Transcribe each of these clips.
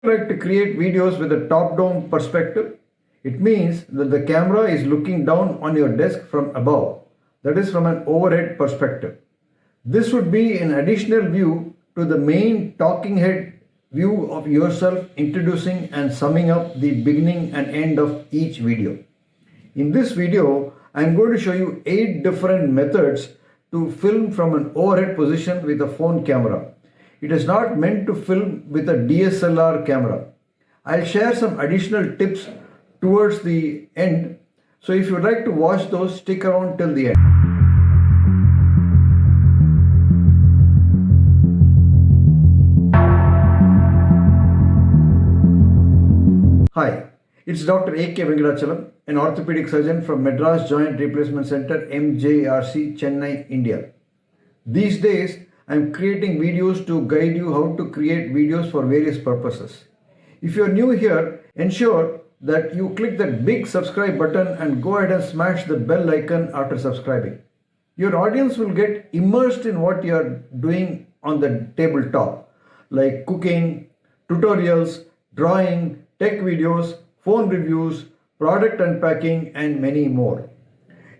Like to create videos with a top-down perspective. It means that the camera is looking down on your desk from above, that is from an overhead perspective. This would be an additional view to the main talking head view of yourself, introducing and summing up the beginning and end of each video. In this video, I am going to show you 8 different methods to film from an overhead position with a phone camera. It is not meant to film with a DSLR camera. I'll share some additional tips towards the end. So if you would like to watch those, stick around till the end. Hi, it's Dr. A.K. Venkatachalam, an orthopedic surgeon from Madras Joint Replacement Center, MJRC, Chennai, India. These days, I'm creating videos to guide you how to create videos for various purposes. If you're new here, ensure that you click that big subscribe button and go ahead and smash the bell icon after subscribing. Your audience will get immersed in what you're doing on the tabletop, like cooking, tutorials, drawing, tech videos, phone reviews, product unpacking, and many more.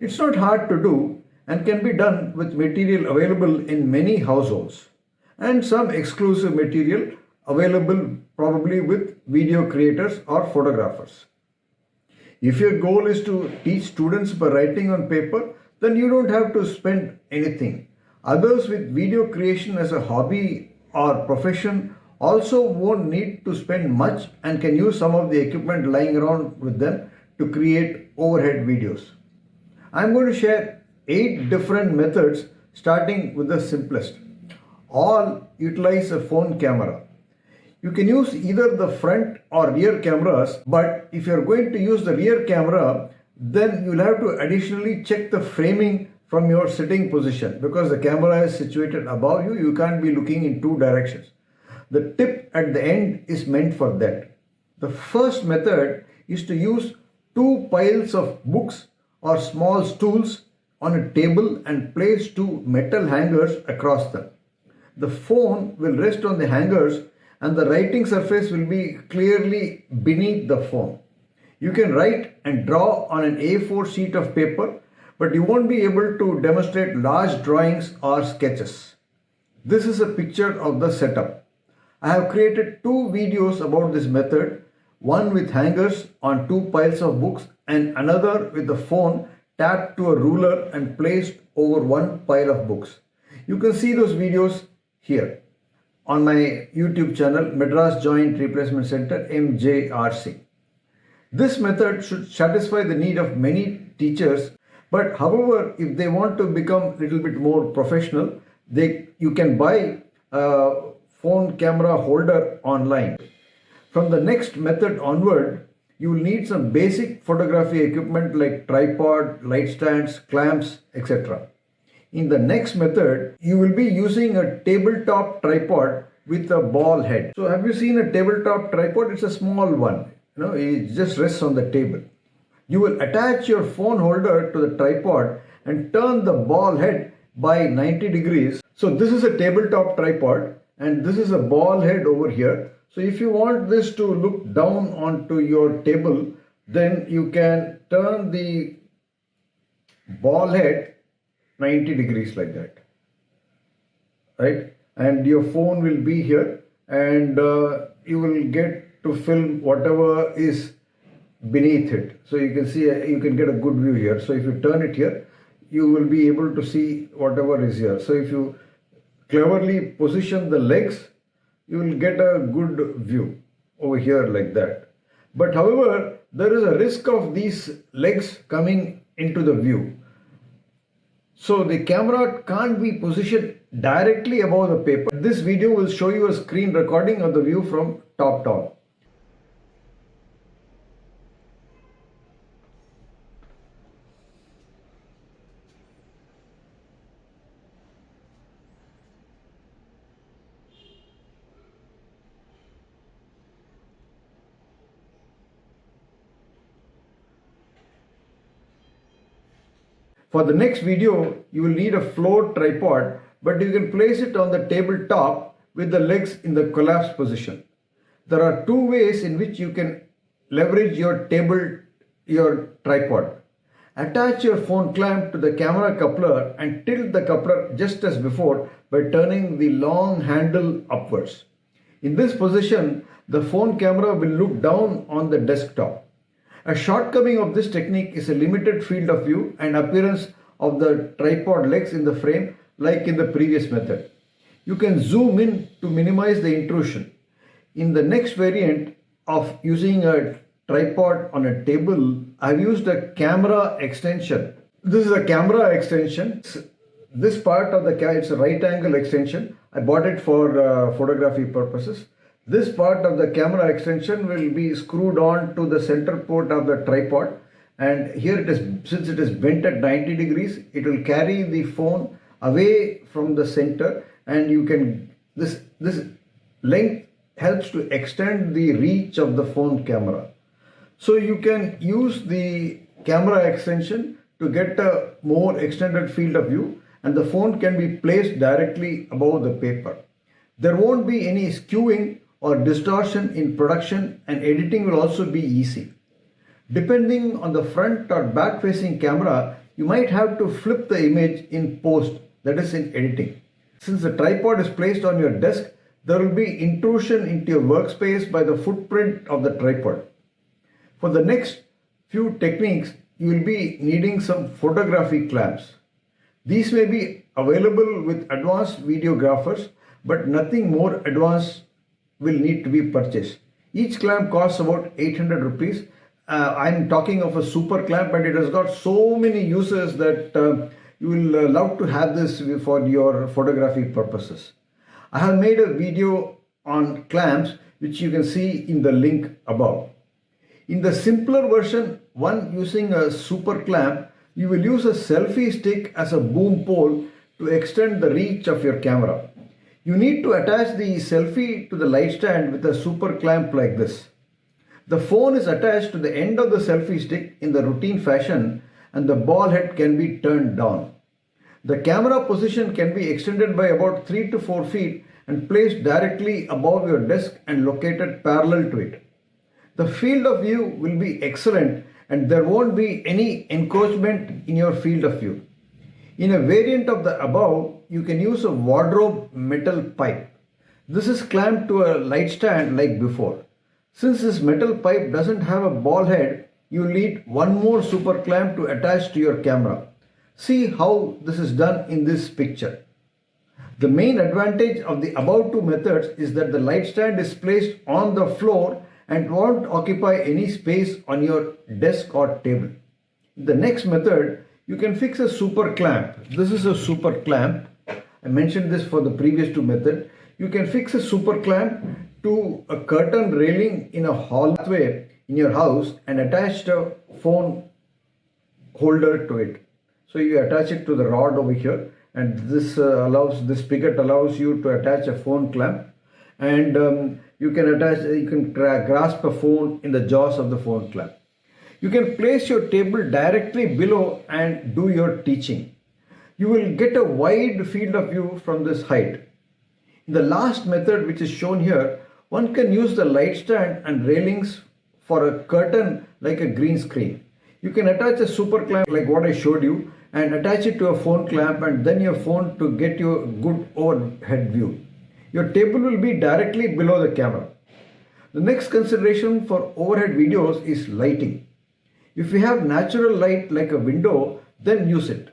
It's not hard to do and can be done with material available in many households and some exclusive material available probably with video creators or photographers. If your goal is to teach students by writing on paper, then you don't have to spend anything. Others with video creation as a hobby or profession also won't need to spend much and can use some of the equipment lying around with them to create overhead videos. I'm going to share 8 different methods starting with the simplest. All utilize a phone camera. You can use either the front or rear cameras, but if you're going to use the rear camera, then you'll have to additionally check the framing from your sitting position because the camera is situated above you. You can't be looking in 2 directions. The tip at the end is meant for that. The first method is to use 2 piles of books or small stools on a table and place 2 metal hangers across them. The phone will rest on the hangers and the writing surface will be clearly beneath the phone. You can write and draw on an A4 sheet of paper, but you won't be able to demonstrate large drawings or sketches. This is a picture of the setup. I have created 2 videos about this method, one with hangers on 2 piles of books and another with the phone tapped to a ruler and placed over 1 pile of books. You can see those videos here on my YouTube channel, Madras Joint Replacement Center, MJRC. This method should satisfy the need of many teachers, but however, if they want to become a little bit more professional, you can buy a phone camera holder online. From the next method onward, you will need some basic photography equipment like tripod, light stands, clamps, etc. In the next method, you will be using a tabletop tripod with a ball head. So have you seen a tabletop tripod? It's a small one. It just rests on the table. You will attach your phone holder to the tripod and turn the ball head by 90 degrees. So this is a tabletop tripod and this is a ball head over here. So if you want this to look down onto your table, then you can turn the ball head 90 degrees like that, right? And your phone will be here and you will get to film whatever is beneath it. So you can see, you can get a good view here. So if you turn it here, you will be able to see whatever is here. So if you cleverly position the legs, you will get a good view over here like that. But however, there is a risk of these legs coming into the view. So the camera can't be positioned directly above the paper. This video will show you a screen recording of the view from top down. For the next video, you will need a floor tripod, but you can place it on the tabletop with the legs in the collapsed position. There are two ways in which you can leverage your tripod. Attach your phone clamp to the camera coupler and tilt the coupler just as before by turning the long handle upwards. In this position, the phone camera will look down on the desktop. A shortcoming of this technique is a limited field of view and appearance of the tripod legs in the frame like in the previous method. You can zoom in to minimize the intrusion. In the next variant of using a tripod on a table, I've used a camera extension. This is a camera extension. This part of the camera, it's a right angle extension. I bought it for photography purposes. This part of the camera extension will be screwed on to the center port of the tripod, and here it is, since it is bent at 90 degrees, it will carry the phone away from the center, and you can, this length helps to extend the reach of the phone camera. So you can use the camera extension to get a more extended field of view, and the phone can be placed directly above the paper. There won't be any skewing or distortion in production, and editing will also be easy. Depending on the front or back facing camera, you might have to flip the image in post, that is in editing. Since the tripod is placed on your desk, there will be intrusion into your workspace by the footprint of the tripod. For the next few techniques, you will be needing some photography clamps. These may be available with advanced videographers, but nothing more advanced will need to be purchased. Each clamp costs about 800 rupees. I'm talking of a super clamp, but it has got so many uses that you will love to have this for your photography purposes. I have made a video on clamps which you can see in the link above. In the simpler version, one using a super clamp, you will use a selfie stick as a boom pole to extend the reach of your camera. You need to attach the selfie to the light stand with a super clamp like this. The phone is attached to the end of the selfie stick in the routine fashion, and the ball head can be turned down. The camera position can be extended by about 3 to 4 feet and placed directly above your desk and located parallel to it. The field of view will be excellent, and there won't be any encroachment in your field of view. In a variant of the above, you can use a wardrobe metal pipe. This is clamped to a light stand like before. Since this metal pipe doesn't have a ball head, you need one more super clamp to attach to your camera. See how this is done in this picture. The main advantage of the above two methods is that the light stand is placed on the floor and won't occupy any space on your desk or table. In the next method, you can fix a super clamp. This is a super clamp. I mentioned this for the previous two methods. You can fix a super clamp to a curtain railing in a hallway in your house and attach a phone holder to it. So you attach it to the rod over here, and this spigot allows you to attach a phone clamp, and you can grasp a phone in the jaws of the phone clamp. You can place your table directly below and do your teaching. You will get a wide field of view from this height. In the last method, which is shown here, one can use the light stand and railings for a curtain like a green screen. You can attach a super clamp like what I showed you and attach it to a phone clamp, and then your phone to get you a good overhead view. Your table will be directly below the camera. The next consideration for overhead videos is lighting. If you have natural light like a window, then use it.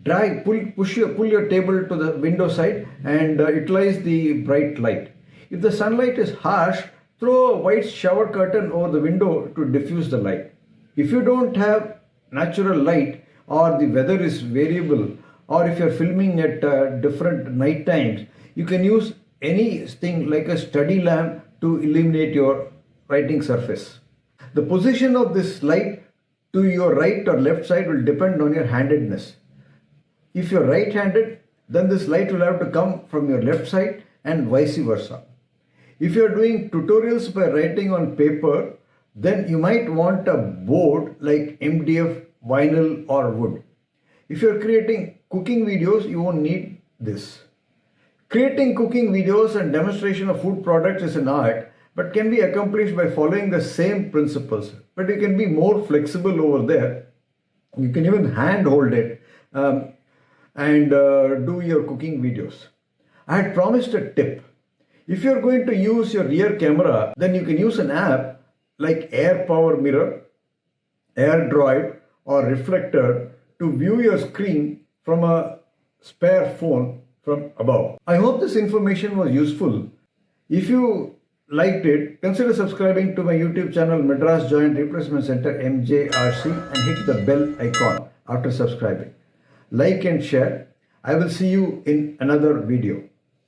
Pull your table to the window side and utilize the bright light. If the sunlight is harsh, throw a white shower curtain over the window to diffuse the light. If you don't have natural light, or the weather is variable, or if you're filming at different night times, you can use anything like a study lamp to illuminate your writing surface. The position of this light to your right or left side will depend on your handedness. If you're right-handed, then this light will have to come from your left side and vice versa. If you're doing tutorials by writing on paper, then you might want a board like MDF, vinyl or wood. If you're creating cooking videos, you won't need this. Creating cooking videos and demonstration of food products is an art, but can be accomplished by following the same principles. But you can be more flexible over there. You can even hand hold it and do your cooking videos. I had promised a tip. If you're going to use your rear camera, then you can use an app like Air Power Mirror, Air Droid, or Reflector to view your screen from a spare phone from above. I hope this information was useful. If you liked it, consider subscribing to my YouTube channel Madras Joint Replacement Center MJRC and hit the bell icon after subscribing. Like and share. I will see you in another video.